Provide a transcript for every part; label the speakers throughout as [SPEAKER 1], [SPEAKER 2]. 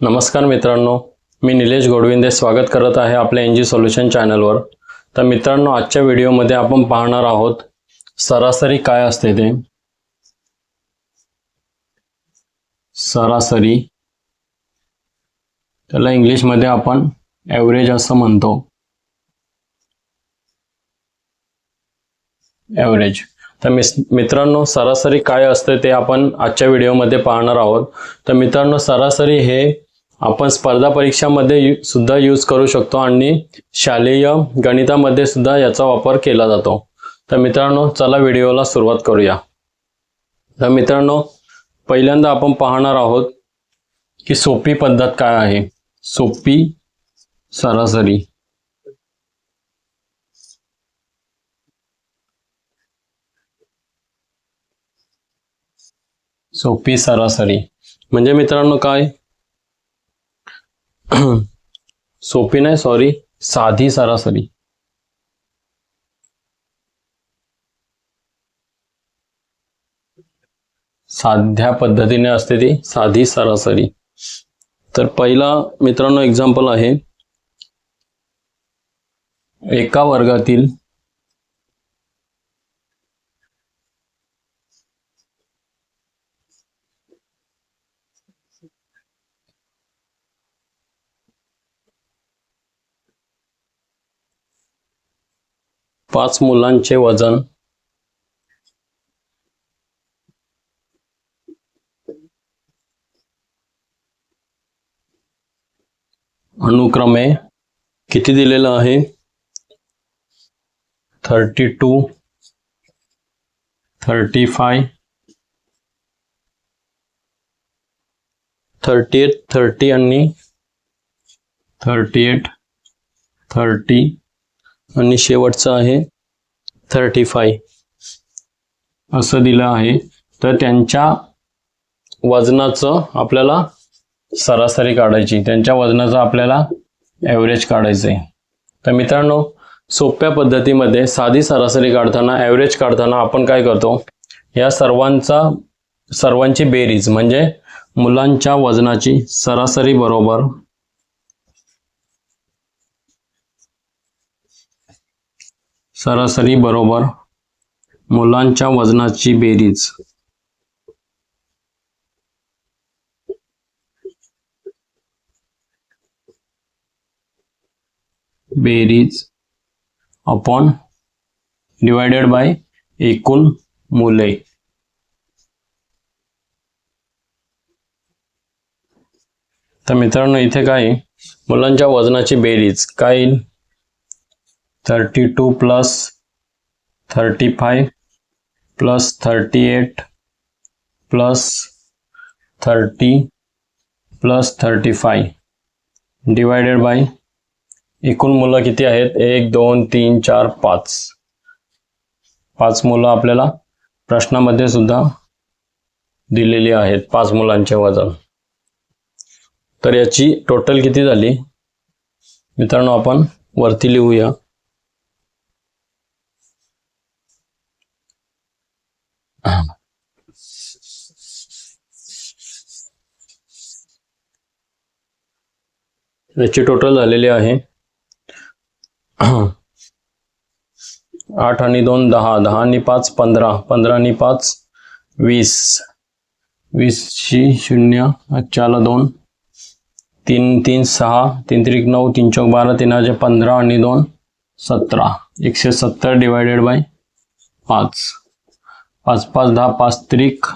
[SPEAKER 1] नमस्कार मित्रांनो, मी निलेश गोडविंदे स्वागत करत आहे आपल्या एनजी सोल्युशन चॅनलवर। तर मित्रांनो, आजच्या व्हिडिओमध्ये आपण पाहणार आहोत सरासरी काय असते ते। सरासरी त्याला इंग्लिशमध्ये आपण ॲव्हरेज असं म्हणतो। ॲव्हरेज। तर मित्रांनो, सरासरी काय असते ते आपण आजच्या व्हिडिओमध्ये पाहणार आहोत। तर मित्रांनो, सरासरी हे आपण स्पर्धा परीक्षामध्ये सुद्धा यूज करू शकतो आणि शालेय गणितामध्ये सुद्धा याचा वापर केला जातो। तर मित्रांनो, चला व्हिडिओला सुरुवात करूया। तर मित्रांनो, पहिल्यांदा आपण पाहणार आहोत की सोपी पद्धत काय आहे। सोपी सरासरी। सोपी सरासरी म्हणजे मित्रांनो काय, सोपी नाही, सॉरी, साधी सरासरी। साध्या पद्धतीने असते ती साधी सरासरी। तर पहिला मित्रांनो एक्झाम्पल आहे, एका वर्गातील 5 मुलांचे वजन अनुक्रमे किती दिलेलं आहे, 32, 35, 38, 30 आणि 38, 30 आणि शेवटचं आहे 35 असं दिलं आहे। तर त्यांच्या वजनाचं आपल्याला सरासरी काढायची, त्यांच्या वजनाचं आपल्याला ॲव्हरेज काढायचंय। तर मित्रांनो, सोप्या पद्धतीमध्ये साधी सरासरी काढताना, ॲव्हरेज काढताना आपण काय करतो, या सर्वांची बेरीज म्हणजे मुलांच्या वजनाची सरासरी बरोबर मुलांच्या वजनाची बेरीज अपॉन डिवायडेड बाय एकूण मुले। तर मित्रांनो, इथे काय, मुलांच्या वजनाची बेरीज काय येईल, 32 plus 35 plus 38 plus 30 plus 35 divided by एकूण मुलं किती आहेत, 1 2 3 4 5 5 मुलं आपल्याला प्रश्नामध्ये सुद्धा दिलेली आहेत, 5 मुलांचे वजन। तर याची टोटल किती झाली मित्रांनो, आपण वरती लिहूया। याची टोटल झालेली आहे 8 आणि 2 10, 10 आणि 5 15, 15 आणि 5 20, 20 शी 0, 4 2, 3 3 6, 3 3 9, 3 4 12, 3 15 आणि 2 17, 170 डिवायडेड बाय 5, 5 5 10, 5 त्रिक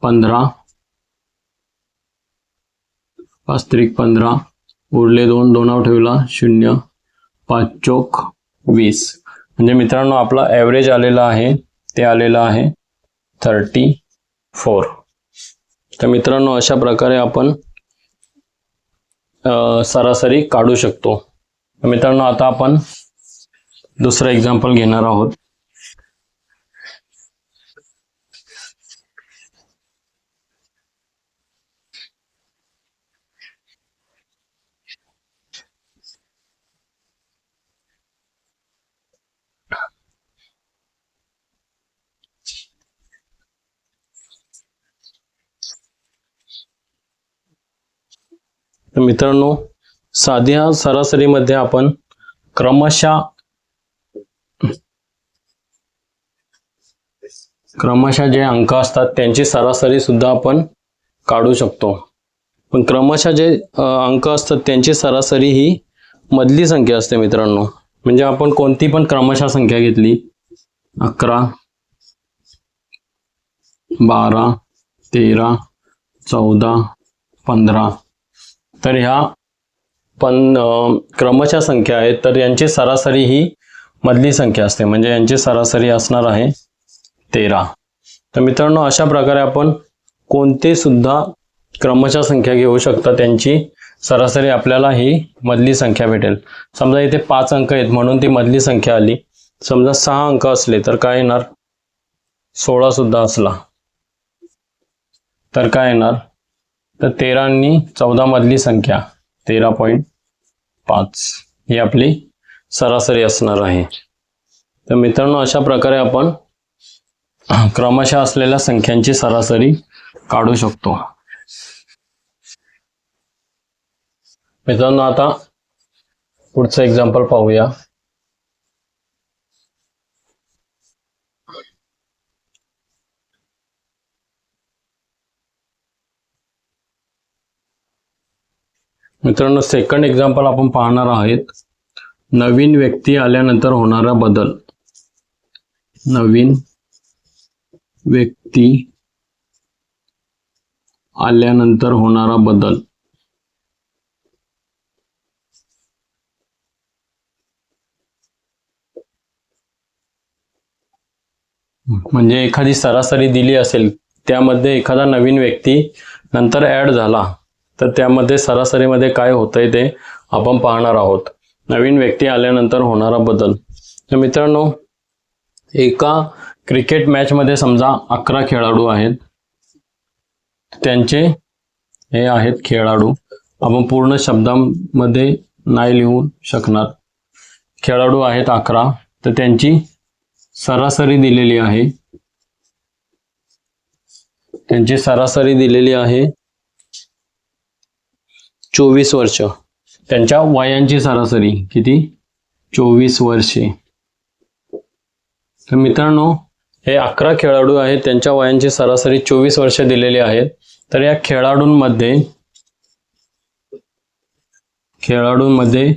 [SPEAKER 1] 15, 5 त्रिक 15, उरले 2, 2 ठेवला 0, 5 चोक 20। म्हणजे मित्रांनो, आपला ॲव्हरेज आलेला आहे ते आलेला आहे 34। तर मित्रांनो, अशा प्रकारे आपण सरासरी काढू शकतो। मित्रांनो, आता आपण दुसरा एक्झाम्पल घेणार आहोत। तर मित्रांनो साध्या सरासरीमध्ये आपण क्रमशः जे अंक असतात त्यांची सरासरी सुद्धा आपण काढू शकतो. पण क्रमशः जे अंक असतात त्यांची सरासरी ही मधली संख्या असते मित्रांनो. म्हणजे आपण कोणती पण क्रमशः संख्या घेतली 11, 12, 13, 14, 15 तर ह्या पण क्रमशः संख्या आहेत तर यांची सरासरी ही मधली संख्या असते. म्हणजे यांची सरासरी असणार आहे 13. तर मित्रांनो अशा प्रकारे आपण कोणते सुद्धा क्रमशः संख्या घेऊ शकता त्यांची सरासरी आपल्याला ही मधली संख्या भेटेल. समजा इथे 5 अंक आहेत म्हणून ती मधली संख्या आली. समजा 6 अंक असले तर काय येणार, 16 सुद्धा असला तर काय येणार, तर 13 आणि 14 मधली संख्या 13.5 ही आपली सरासरी असणार आहे. तर मित्रांनो अशा प्रकारे आपण क्रमशः असलेल्या संख्यांची सरासरी काढू शकतो. मित्रांनो आता पुढचं एक्झाम्पल पाहूया. मित्रांनो सेकंड एक्झाम्पल आपण पाहणार आहोत. नवीन व्यक्ती आल्यानंतर होणारा बदल. नवीन व्यक्ती आल्यानंतर होणारा बदल. म्हणजे एखादी सरासरी दिली असेल त्यामध्ये एखादा नवीन व्यक्ती नंतर ऍड झाला तर त्यामध्ये सरासरीमध्ये काय होतंय ते आपण पाहणार आहोत. नवीन व्यक्ती आल्यानंतर होणारा बदल. तर मित्रांनो एका क्रिकेट मॅच मध्ये समजा 11 खेळाडू आहेत. त्यांचे हे आहेत खेळाडू. आपण पूर्ण शब्दांमध्ये नाही लिहू शकणार. खेळाडू आहेत 11 तर त्यांची सरासरी दिलेली आहे. त्यांची सरासरी दिलेली आहे 24 वर्ष. त्यांच्या वयांची सरासरी किती, 24 वर्षे. तर मित्रांनो हे 11 खेळाडू आहेत त्यांच्या वयांची सरासरी 24 वर्ष दिलेली आहे. तर या खेळाडूंमध्ये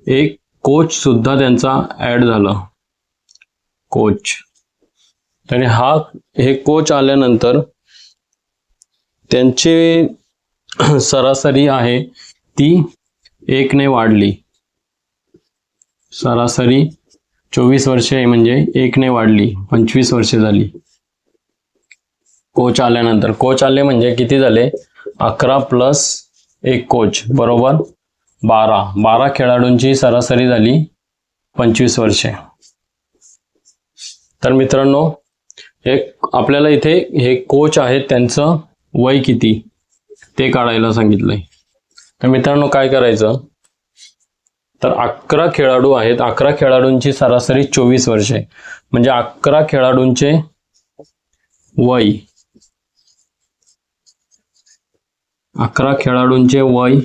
[SPEAKER 1] एक कोच सुद्धा त्यांचा ऍड झाला. कोच. तर हे कोच आल्यानंतर त्यांची सरासरी आहे ती 1 ने वाढली. सरासरी 24 वर्षे म्हणजे 1 ने वाढली, 25 वर्षे झाली. कोच आल्यानंतर. कोच आले म्हणजे किती झाले, 11 प्लस 1 कोच बरोबर 12 खेळाडूंची सरासरी झाली 25 वर्षे. तर मित्रांनो आपल्याला इथे हे कोच आहेत त्यांचं वय किती ते काढायला सांगितलंय. तर मित्रांनो काय करायचं, तर 11 खेळाडू आहेत. 11 खेळाडूंची सरासरी 24 वर्षे म्हणजे 11 खेळाडूंचे वय 11 खेळाडूंचे वय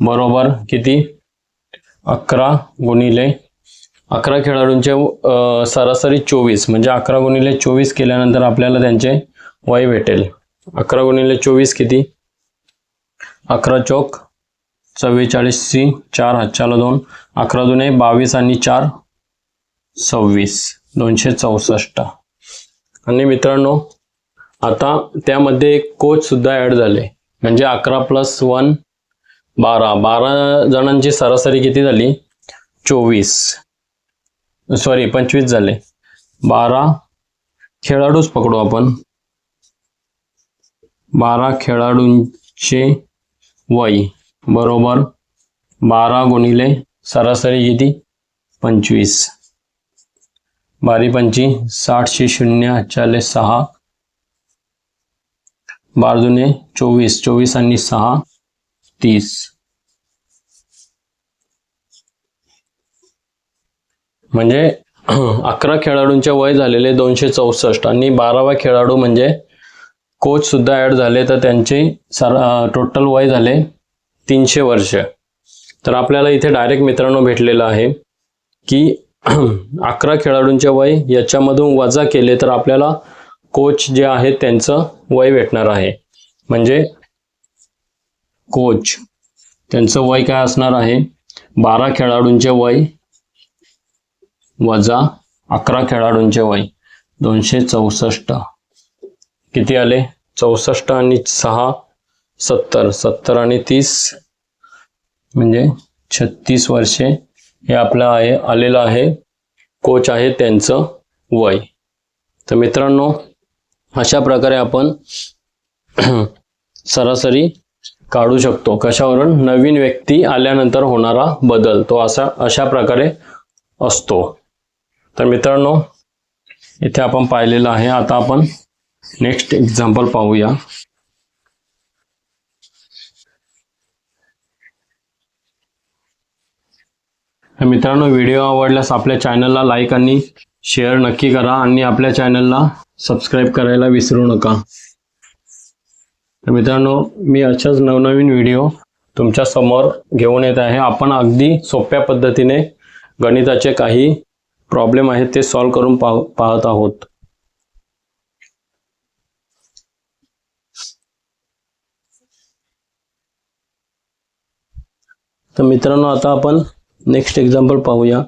[SPEAKER 1] बरोबर किती, 11 गुणिले 11 खेळाडूंचे सरासरी 24 म्हणजे 11 गुणिले 24 केल्यानंतर आपल्याला त्यांचे वय भेटेल. 11 गुणिले 24 किती, 11 चौक 44, 4 हातच्याला 2, 11 दुने 22 आणि 4 26, 264. आणि मित्रांनो आता त्यामध्ये एक कोच सुद्धा ऍड झाले म्हणजे 11 प्लस 1 12 जणांची सरासरी किती झाली, 25 झाले. 12 खेळाडूच पकडू आपण. 12 खेळाडूंचे वय बरोबर 12 गुणिले सरासरी किती 25, 12 पंची 60 0 हातच्याले 6, 12 दुने 24, 24 आणि 6 30. म्हणजे 11 खेळाडूंचे वय झालेले 264 आणि 12वा खेळाडू म्हणजे कोच सुद्धा ऍड झाले तर त्यांचे टोटल वय झाले 300 वर्ष. तर आपल्याला इथे डायरेक्ट मित्रांनो भेटलेलं आहे की 11 खेळाडूंचे वय याच्यामधून वजा केले तर आपल्याला कोच जे आहेत त्यांचं वय भेटणार आहे. म्हणजे कोच त्यांचं वय काय असणार आहे, 12 खेळाडूंचे वय वजा 11 खेळाडूंचे वय 264. किती आले, 64 आणि 6 70, 70 आणि 30 म्हणजे 36 वर्षे हे आपलं आहे आलेलं आहे कोच आहे त्यांचं वय. तर मित्रांनो अशा प्रकारे आपण सरासरी काढू शकतो. कशावरून, नवीन व्यक्ती आल्यानंतर होणारा बदल तो अशा प्रकारे असतो. तर मित्रांनो इथे आपण पाहिलेलं आहे. आता आपण नेक्स्ट एक्झाम्पल पाहूया. मित्रांनो व्हिडिओ आवडल्यास आपल्या चॅनलला लाईक आणि शेअर नक्की करा आणि आपल्या चॅनलला सबस्क्राईब करायला विसरू नका. तर मित्रांनो मी अशाच नवनवीन व्हिडिओ तुमच्या समोर घेऊन येत आहे. आपण अगदी सोप्या पद्धतीने गणिताचे काही प्रॉब्लेम आहेत ते सॉल्व्ह करून पाहत आहोत. तर मित्रांनो आता आपण नेक्स्ट एक्झाम्पल पाहूया.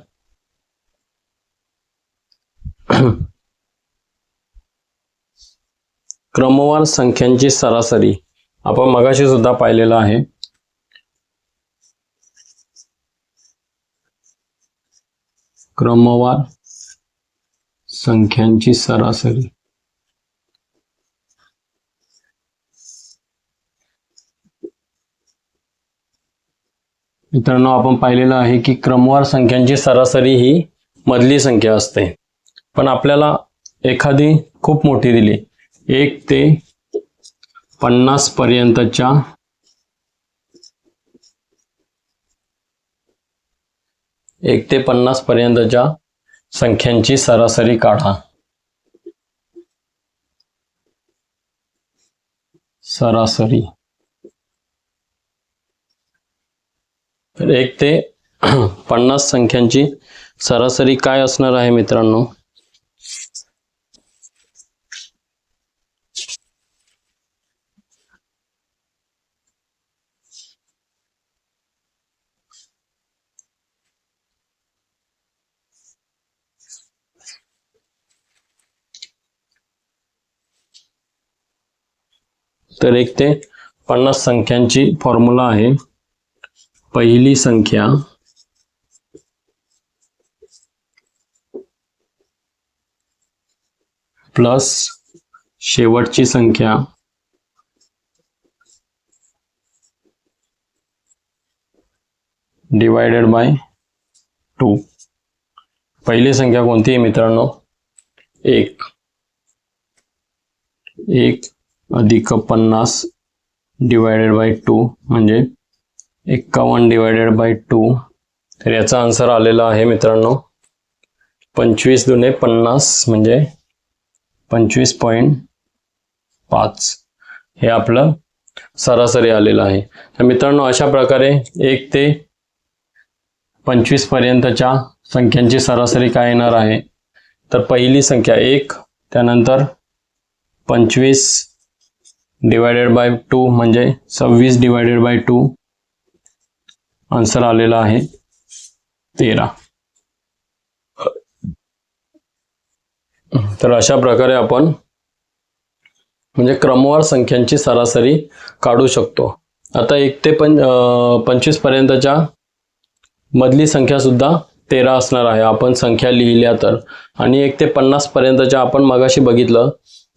[SPEAKER 1] क्रमवार संख्यांची सरासरी आपण मगाशी सुद्धा पाहिलेलं आहे. क्रमवार संख्यांची सरासरी मित्रांनो आपण पाहिलेलं आहे की क्रमवार संख्यांची सरासरी ही मधली संख्या असते. पण आपल्याला एखादी खूप मोठी दिली 1 ते 50 पर्यंतच्या संख्यांची सरासरी काढा. सरासरी तर 1 ते 50 संख्यांची सरासरी काय असणार आहे मित्रांनो, तर 1 ते 50 संख्यांची फॉर्म्युला आहे पहिली संख्या प्लस शेवटची संख्या डिवायडेड बाय 2. पहिली संख्या कोणती आहे मित्रांनो, 1 अधिक 50 डिवायडेड बाय 2 म्हणजे 51 डिवायडेड बाय 2. तर याचा आन्सर आलेला आहे मित्रांनो 25 दुने 50 म्हणजे 25.5 हे आपलं सरासरी आलेलं आहे. तर मित्रांनो अशा प्रकारे 1 ते 25 पर्यंतच्या संख्यांची सरासरी काय येणार आहे, तर पहिली संख्या 1 त्यानंतर 25 डिवायडेड बाय 2 म्हणजे 26 डिवायडेड बाय 2 आन्सर आलेला आहे 13. तर अशा प्रकारे आपण म्हणजे क्रमवार संख्यांची सरासरी काढू शकतो. आता 1 ते 25 पर्यंतच्या मधली संख्या सुद्धा 13 असणार आहे आपण संख्या लिहिल्या तर. आणि 1 ते 50 पर्यंतच्या आपण मगाशी बघितलं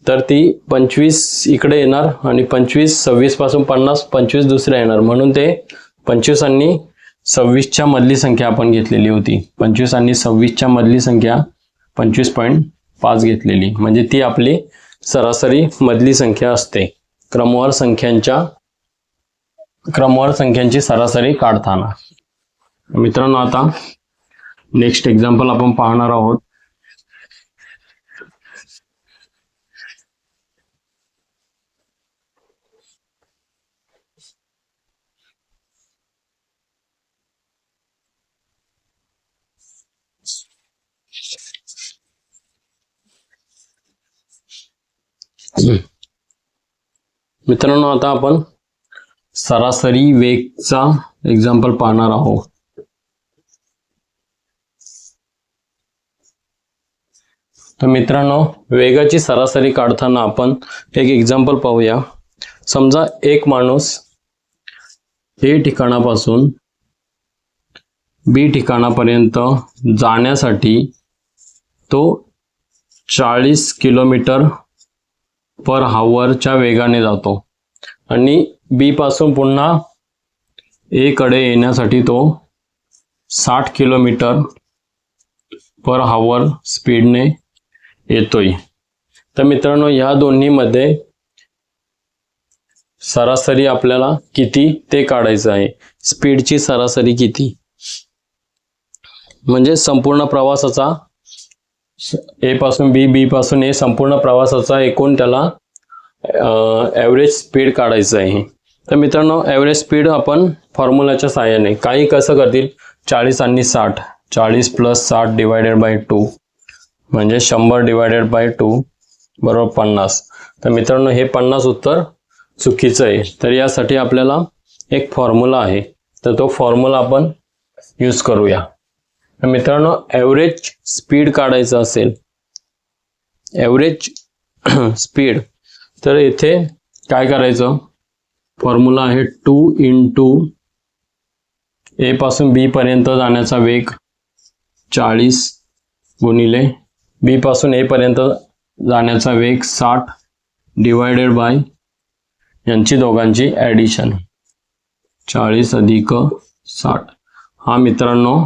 [SPEAKER 1] तर ती 25 इकडे येणार आणि 25 26 पासून 50 25 दुसऱ्या येणार, म्हणून ते 25 आणि 26च्या मधली संख्या आपण घेतलेली होती. 25 आणि 26च्या मधली संख्या 25.5 घेतलेली, म्हणजे ती आपली सरासरी मधली संख्या असते क्रमवार संख्यांची सरासरी काढताना. मित्रांनो आता नेक्स्ट एक्झाम्पल आपण पाहणार आहोत. मित्रांनो, आता आपण सरासरी वेगचा एक्झाम्पल पाहणार आहोत. तर मित्रांनो, वेगाची सरासरी काढताना आपण एक एक्झाम्पल पाहूया. समजा एक माणूस ए ठिकाणापासून बी ठिकाणापर्यंत जाण्यासाठी तो 40 किलोमीटर पर हावरच्या वेगाने जातो आणि बी पासून पुन्हा ए कडे येण्यासाठी तो 60 किलोमीटर पर हावर स्पीडने येतोय. तर मित्रांनो, या दोन्हीमध्ये सरासरी आपल्याला किती ते काढायचं आहे. स्पीडची सरासरी किती म्हणजे संपूर्ण प्रवासाचा ए पासून बी, बी पासून ए संपूर्ण प्रवासाचा एकूण त्याला ॲव्हरेज स्पीड काढायचं आहे. तर मित्रांनो, ॲव्हरेज स्पीड आपण फॉर्म्युलाच्या साहाय्याने काही कसं करतील 40 आणि 60, 40 + 60 डिवायडेड बाय 2 म्हणजे 100 डिवायडेड बाय 2 बरोबर 50. तर मित्रांनो, हे 50 उत्तर चुकीचं आहे. तर यासाठी आपल्याला एक फॉर्म्युला आहे, तर तो फॉर्म्युला आपण यूज करूया. तर मित्रांनो, ॲव्हरेज स्पीड काढायचं असेल, ॲव्हरेज स्पीड, तर इथे काय करायचं, फॉर्म्युला आहे 2 × ए पासून बी पर्यंत जाण्याचा वेग 40 गुणिले बी पासून ए पर्यंत जाण्याचा वेग 60 डिवायडेड बाय यांची दोघांची ॲडिशन 40 + 60. हा मित्रांनो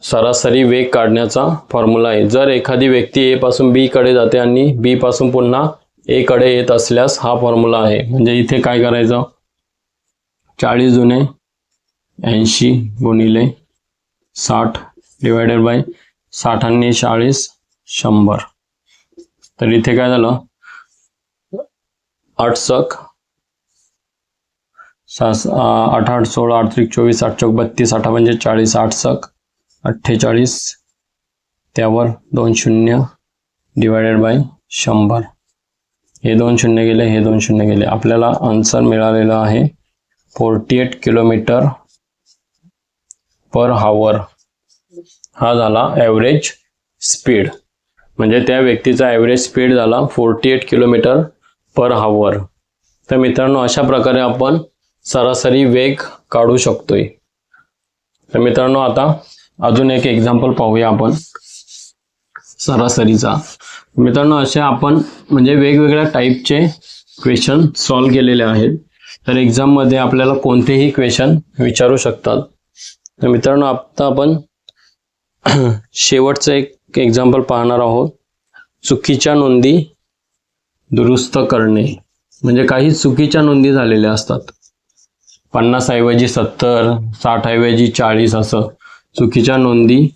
[SPEAKER 1] सरासरी वेग काढण्याचा फॉर्म्युला आहे. जर एखादी व्यक्ती ए पासून बी कडे जाते आणि बी पासून पुन्हा ए कडे येत असल्यास हा फॉर्म्युला आहे. म्हणजे इथे काय करायचं, 40 × 80 गुणिले 60 डिवायडेड बाय 60 आणि 40 100. तर इथे काय झालं, 8 × 8 8 8 16 8 3 24 8 4 32 8 म्हणजे 40 8 × 48 त्यावर 2 शून्य डिवायडेड बाय 100. हे 2 शून्य गेले, हे 2 शून्य गेले. आपल्याला आन्सर मिळालेला आहे 48 किलोमीटर पर हावर. हा झाला ॲव्हरेज स्पीड, म्हणजे त्या व्यक्तीचा ॲव्हरेज स्पीड झाला 48 किलोमीटर पर हावर. तर मित्रांनो, अशा प्रकारे आपण सरासरी वेग काढू शकतोय. तर मित्रांनो, आता अजून एक एक्झाम्पल पाहूया आपण सरासरीचा. मित्रांनो, असे आपण म्हणजे वेगवेगळ्या टाईपचे क्वेश्चन सॉल्व केलेले आहेत. तर एक्झाममध्ये आपल्याला कोणतेही क्वेश्चन विचारू शकतात. तर मित्रांनो, आता आपण शेवटचं एक एक्झाम्पल पाहणार आहोत. चुकीच्या नोंदी दुरुस्त करणे. म्हणजे काही चुकीच्या नोंदी झालेल्या असतात, 50 ऐवजी 70, 60 ऐवजी 40 असं चुकीच्या नोंदी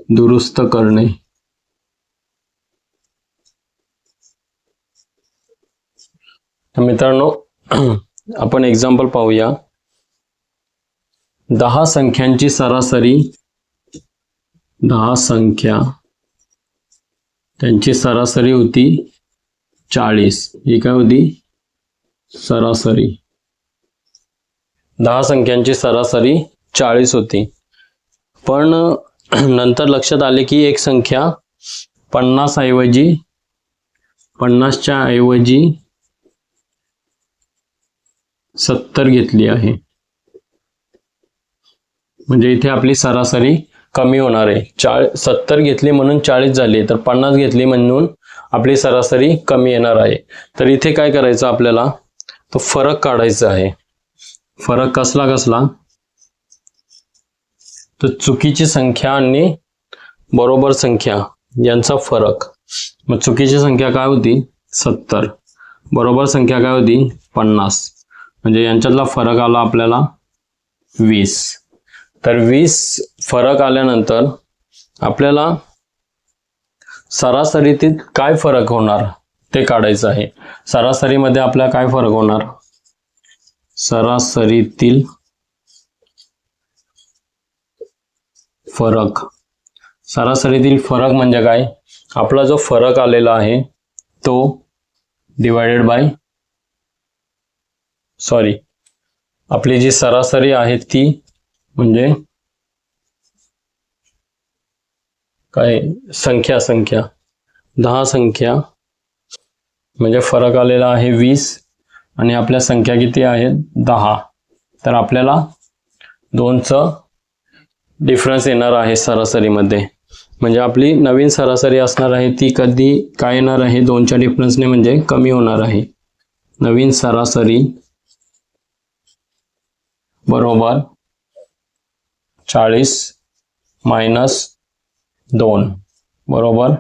[SPEAKER 1] दुरुस्त करणे. तर मित्रांनो, आपण एक्झाम्पल पाहूया. 10 संख्यांची सरासरी, 10 संख्या त्यांची सरासरी होती 40. ही काय होती, सरासरी 10 संख्यांची सरासरी 40 होती. पण नंतर लक्षात आले की एक संख्या 50 ऐवजी 50च्या ऐवजी 70 घेतली आहे. म्हणजे इथे आपली सरासरी कमी होणार आहे. 70 घेतली म्हणून 40 झाली, तर 50 घेतली म्हणून आपली सरासरी कमी येणार आहे. तर इथे काय करायचं, आपल्याला तो फरक काढायचा आहे. फरक कसला कसला, तर चुकीची संख्या आणि बरोबर संख्या यांचा फरक. मग चुकीची संख्या काय होती 70, बरोबर संख्या काय होती 50, म्हणजे यांच्यातला फरक आला आपल्याला 20. तर 20 फरक आल्यानंतर आपल्याला सरासरीतील काय फरक होणार ते काढायचं आहे. सरासरीमध्ये आपल्याला काय फरक होणार, सरासरीतील फरक. सरासरीतील फरक म्हणजे काय, आपला जो फरक आलेला आहे तो डिवायडेड बाय आपली जी सरासरी आहे ती म्हणजे काय संख्या 10 संख्या म्हणजे फरक आलेला आहे 20 आणि आपल्या संख्या किती आहेत 10. तर आपल्याला 2चं डिफरन्स येणार आहे सरासरीमध्ये. म्हणजे आपली नवीन सरासरी असणार आहे ती कधी काय येणार आहे 2च्या डिफरन्सने म्हणजे कमी होणार आहे. नवीन सरासरी बरोबर 40 मायनस 2 बरोबर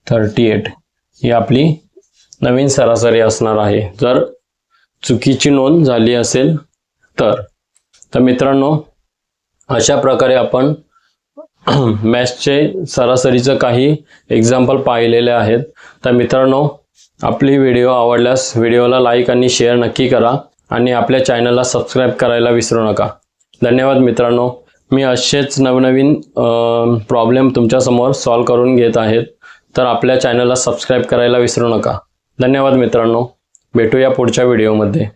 [SPEAKER 1] 38 ही आपली नवीन सरासरी असणार आहे जर चुकीची नोंद झाली असेल तर मित्रांनो अशा प्रकारे आपण मॅथ्सचे सरासरीचं काही एक्झाम्पल पाहिलेले आहेत. तर मित्रांनो आपली व्हिडिओ आवडल्यास व्हिडिओला लाईक आणि शेअर नक्की करा आणि आपल्या चॅनलला सबस्क्राईब करायला विसरू नका. धन्यवाद मित्रांनो. मी असेच नवनवीन प्रॉब्लेम तुमच्यासमोर सॉल्व करून घेत आहेत. तर आपल्या चॅनलला सबस्क्राईब करायला विसरू नका. धन्यवाद मित्रांनो. भेटूया पुढच्या व्हिडिओमध्ये.